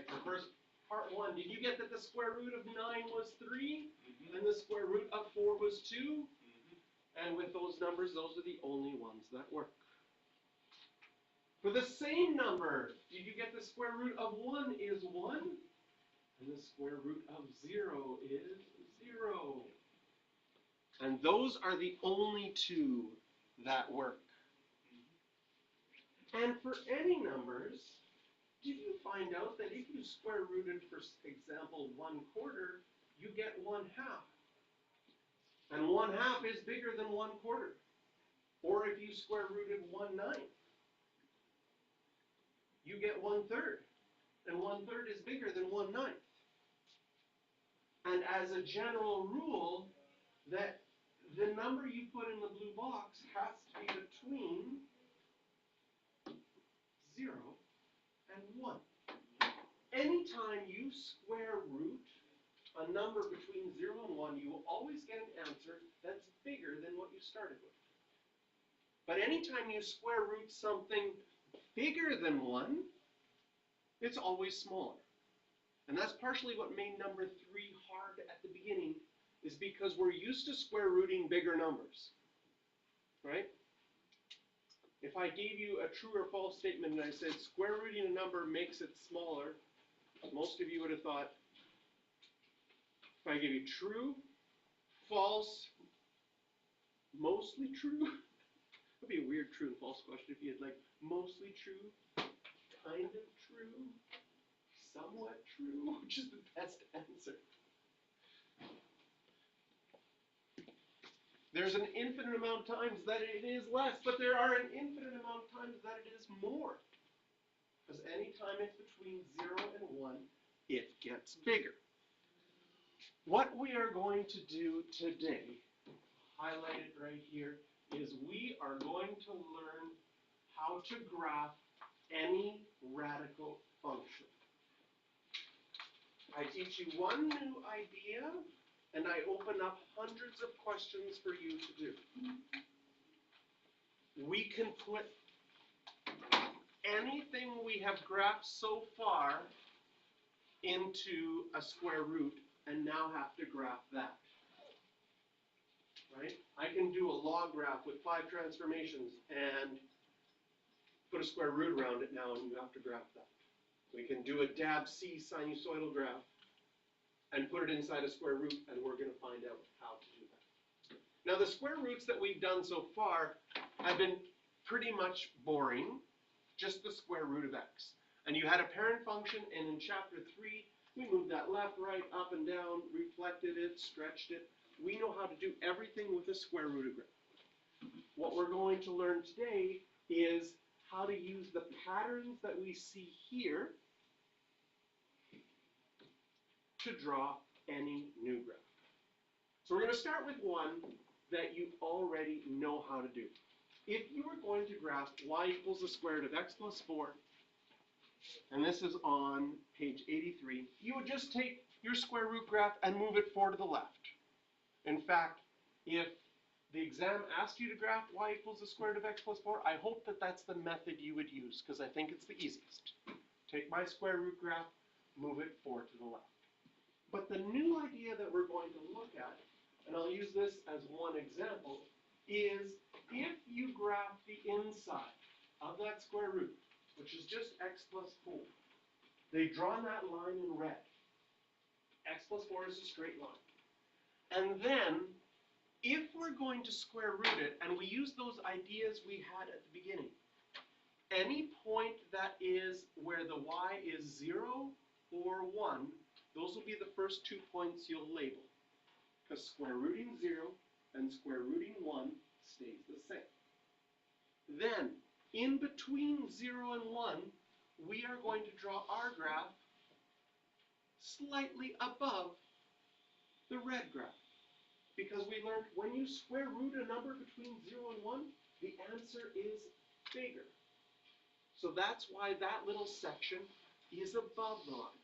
so first, part 1, did you get that the square root of 9 was 3? And the square root of 4 was 2? And with those numbers, those are the only ones that work. For the same number, did you get the square root of 1 is 1? And the square root of 0 is 0. And those are the only two that work. And for any numbers, did you find out that if you square rooted, for example, 1/4, you get 1/2? And 1/2 is bigger than 1/4. Or if you square rooted 1/9, you get 1/3. And 1/3 is bigger than 1/9. And as a general rule, that the number you put in the blue box has to be between 0 and 1. Anytime you square root a number between 0 and 1, you will always get an answer that's bigger than what you started with. But anytime you square root something bigger than 1, it's always smaller. And that's partially what made number 3 hard at the beginning, is because we're used to square rooting bigger numbers, right? If I gave you a true or false statement and I said square rooting a number makes it smaller, most of you would have thought, if I give you true, false, mostly true, that would be a weird true and false question if you had like mostly true, kind of true, somewhat true, which is the best answer. There's an infinite amount of times that it is less, but there are an infinite amount of times that it is more. Because anytime it's between 0 and 1, it gets bigger. What we are going to do today, highlighted right here, is we are going to learn how to graph any radical function. I teach you one new idea, and I open up hundreds of questions for you to do. We can put anything we have graphed so far into a square root and now have to graph that. Right? I can do a log graph with 5 transformations and put a square root around it now, and you have to graph that. We can do a DAB-C sinusoidal graph and put it inside a square root, and we're going to find out how to do that. Now, the square roots that we've done so far have been pretty much boring, just the square root of x. And you had a parent function, and in chapter 3, we moved that left, right, up and down, reflected it, stretched it. We know how to do everything with a square root of graph. What we're going to learn today is how to use the patterns that we see here to draw any new graph. So we're going to start with one that you already know how to do. If you were going to graph y equals the square root of x plus 4, and this is on page 83, you would just take your square root graph and move it 4 to the left. In fact, if the exam asked you to graph y equals the square root of x plus 4, I hope that that's the method you would use, because I think it's the easiest. Take my square root graph, move it 4 to the left. But the new idea that we're going to look at, and I'll use this as one example, is if you graph the inside of that square root, which is just x plus 4, they've drawn that line in red. X plus 4 is a straight line. And then, if we're going to square root it, and we use those ideas we had at the beginning, any point that is where the y is 0 or 1, those will be the first 2 points you'll label. Because square rooting 0 and square rooting 1 stays the same. Then, in between 0 and 1, we are going to draw our graph slightly above the red graph. Because we learned when you square root a number between 0 and 1, the answer is bigger. So that's why that little section is above the line.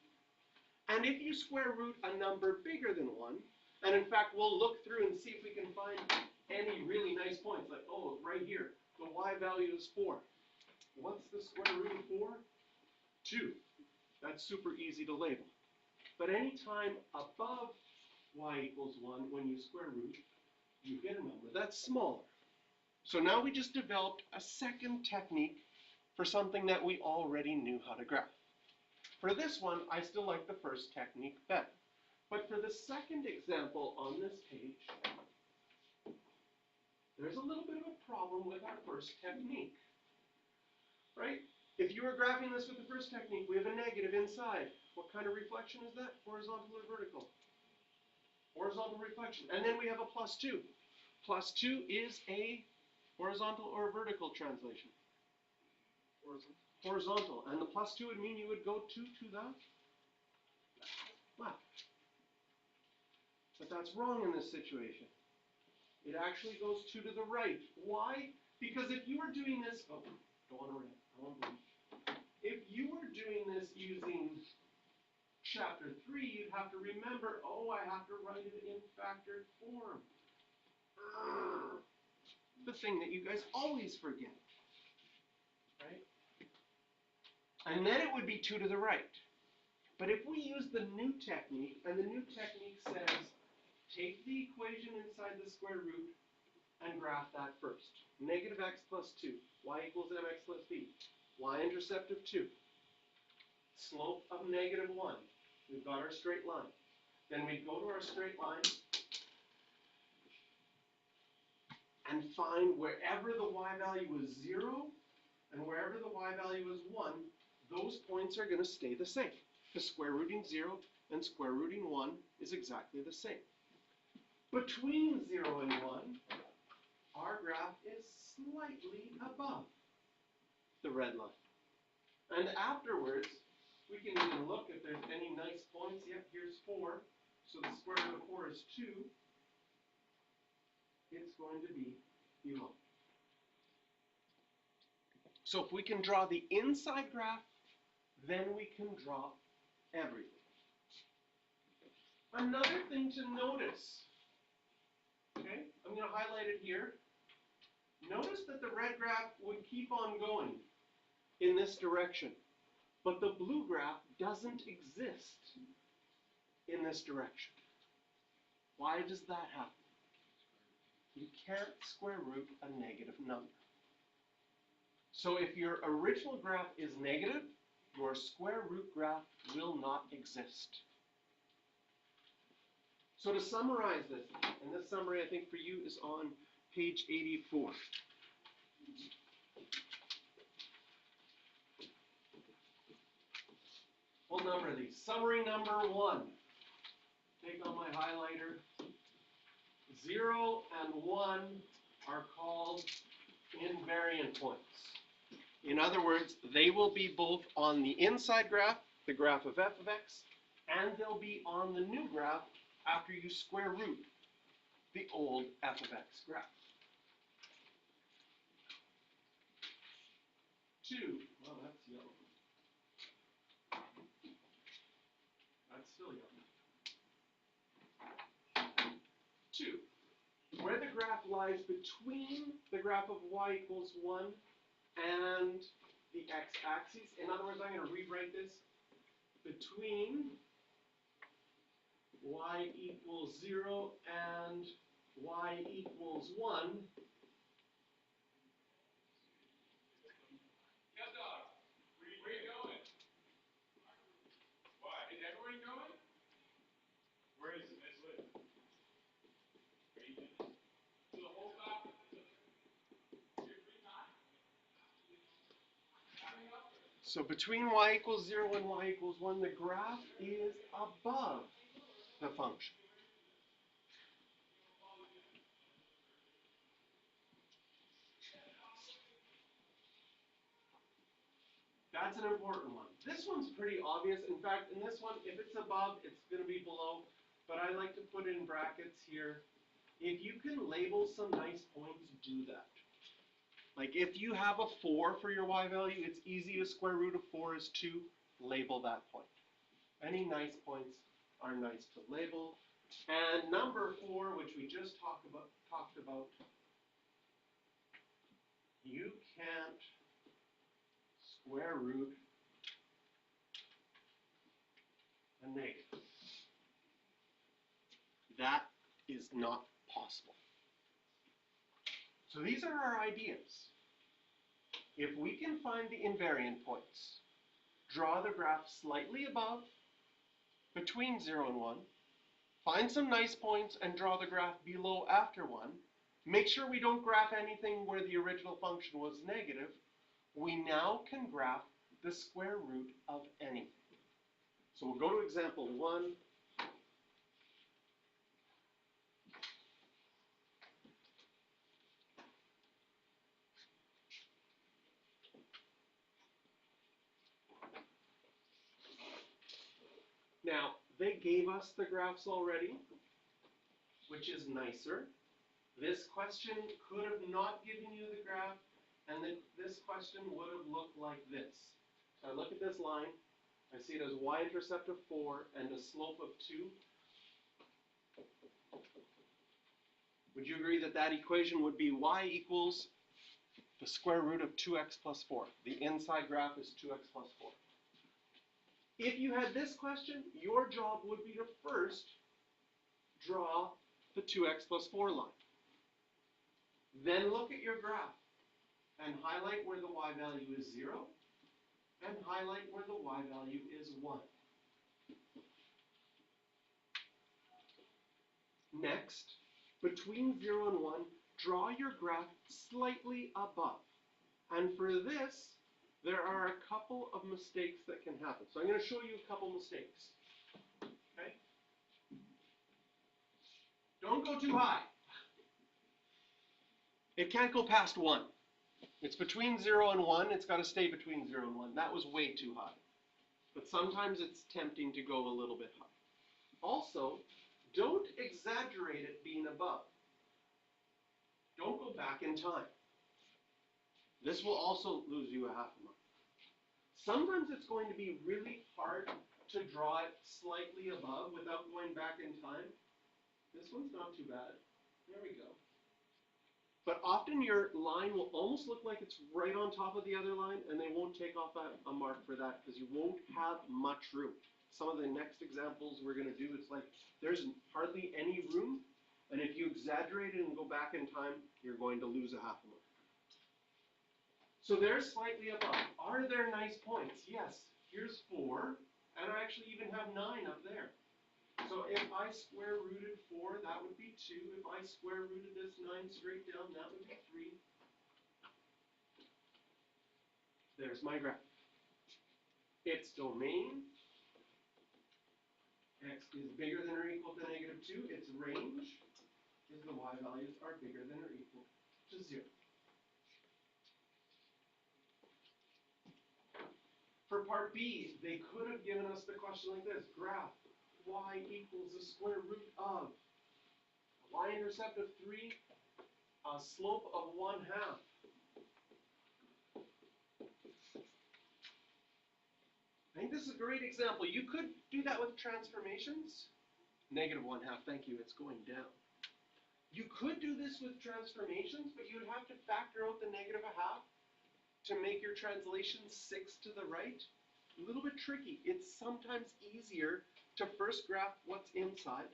And if you square root a number bigger than 1, and in fact we'll look through and see if we can find any really nice points, like, oh, right here, the y value is 4. What's the square root of 4? 2. That's super easy to label. But anytime above y equals 1, when you square root, you get a number that's smaller. So now we just developed a second technique for something that we already knew how to graph. For this one, I still like the first technique better. But for the second example on this page, there's a little bit of a problem with our first technique, right? If you were graphing this with the first technique, we have a negative inside. What kind of reflection is that? Horizontal or vertical? Horizontal reflection. And then we have a plus 2. Plus 2 is a horizontal or vertical translation? Horizontal. Horizontal. And the plus 2 would mean you would go 2 to the left. But that's wrong in this situation. It actually goes 2 to the right. Why? Because if you were doing this, oh, go on around. If you were doing this using chapter 3, you'd have to remember, oh, I have to write it in factored form. The thing that you guys always forget, right? And then it would be 2 to the right. But if we use the new technique, and the new technique says, take the equation inside the square root and graph that first. Negative x plus 2, y equals mx plus b, y-intercept of 2, slope of negative 1. We've got our straight line. Then we go to our straight line and find wherever the y value is 0 and wherever the y value is 1, those points are going to stay the same. Because square rooting 0 and square rooting 1 is exactly the same. Between 0 and 1, our graph is slightly above the red line. And afterwards, we can even look if there's any nice points. Yep, here's 4. So the square root of 4 is 2. It's going to be below. So if we can draw the inside graph, then we can draw everything. Another thing to notice, okay, I'm going to highlight it here. Notice that the red graph would keep on going in this direction, but the blue graph doesn't exist in this direction. Why does that happen? You can't square root a negative number. So if your original graph is negative, your square root graph will not exist. So to summarize this, and this summary I think for you is on page 84. What number are these? Summary number 1. Take on my highlighter. 0 and 1 are called invariant points. In other words, they will be both on the inside graph, the graph of f of x, and they'll be on the new graph after you square root the old f of x graph. 2, well, that's yellow. That's still yellow. 2, where the graph lies between the graph of y equals 1 and the x-axis. In other words, I'm going to rewrite this. Between y equals 0 and y equals 1. Yeah, dog. Where are you going? Why? Is everyone going? Where is it? Let's live. To the whole stop? Your free time? So between y equals 0 and y equals 1, the graph is above the function. That's an important one. This one's pretty obvious. In fact, in this one, if it's above, it's going to be below. But I like to put in brackets here. If you can label some nice points, do that. Like if you have a 4 for your y value, it's easy to square root of 4 is 2. Label that point. Any nice points are nice to label. And number 4, which we just talked about, you can't square root negative. That is not possible. So these are our ideas. If we can find the invariant points, draw the graph slightly above, between 0 and 1, find some nice points and draw the graph below after 1, make sure we don't graph anything where the original function was negative, we now can graph the square root of anything. So we'll go to example 1. Now, they gave us the graphs already, which is nicer. This question could have not given you the graph, and this question would have looked like this. So I look at this line, I see it as y-intercept of 4 and a slope of 2. Would you agree that that equation would be y equals the square root of 2x plus 4? The inside graph is 2x plus 4. If you had this question, your job would be to first draw the 2x plus 4 line. Then look at your graph and highlight where the y value is 0 and highlight where the y value is 1. Next, between 0 and 1, draw your graph slightly above. And for this, there are a couple of mistakes that can happen. So I'm going to show you a couple mistakes. Okay? Don't go too high. It can't go past 1. It's between 0 and 1. It's got to stay between 0 and 1. That was way too high. But sometimes it's tempting to go a little bit high. Also, don't exaggerate it being above. Don't go back in time. This will also lose you a half a mark. Sometimes it's going to be really hard to draw it slightly above without going back in time. This one's not too bad. There we go. But often your line will almost look like it's right on top of the other line, and they won't take off a mark for that because you won't have much room. Some of the next examples we're going to do, it's like there's hardly any room, and if you exaggerate it and go back in time, you're going to lose a half a mark. So they're slightly above. Are there nice points? Yes. Here's 4, and I actually even have 9 up there. So if I square rooted 4, that would be 2. If I square rooted this 9 straight down, that would be 3. There's my graph. Its domain, x is bigger than or equal to -2. Its range is the y values are bigger than or equal to 0. For part B, they could have given us the question like this. Graph y equals the square root of y-intercept of 3, a slope of 1/2. I think this is a great example. You could do that with transformations. -1/2, thank you, it's going down. You could do this with transformations, but you would have to factor out the -1/2 to make your translation 6 to the right. A little bit tricky. It's sometimes easier to first graph what's inside.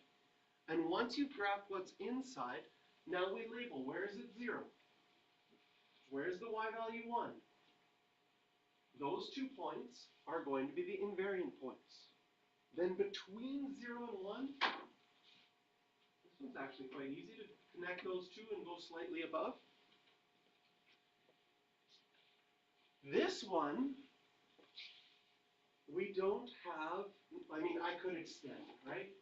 And once you've graphed what's inside, now we label. Where is it 0? Where's the y value 1? Those 2 points are going to be the invariant points. Then between 0 and 1, this one's actually quite easy to connect those 2 and go slightly above. This one, we don't have, I mean, I could extend, right?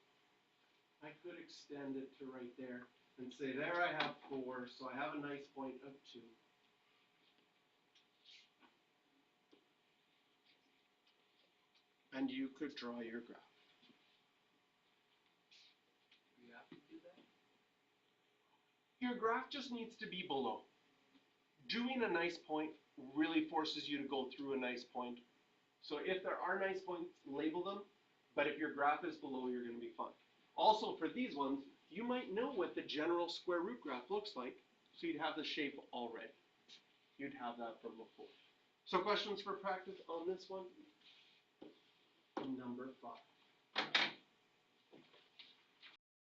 I could extend it to right there and say, there I have 4, so I have a nice point of 2. And you could draw your graph. Do you have to do that? Your graph just needs to be below. Doing a nice point really forces you to go through a nice point. So if there are nice points, label them, but if your graph is below, you're going to be fine. Also, for these ones, you might know what the general square root graph looks like, so you'd have the shape already. You'd have that from before. So questions for practice on this one?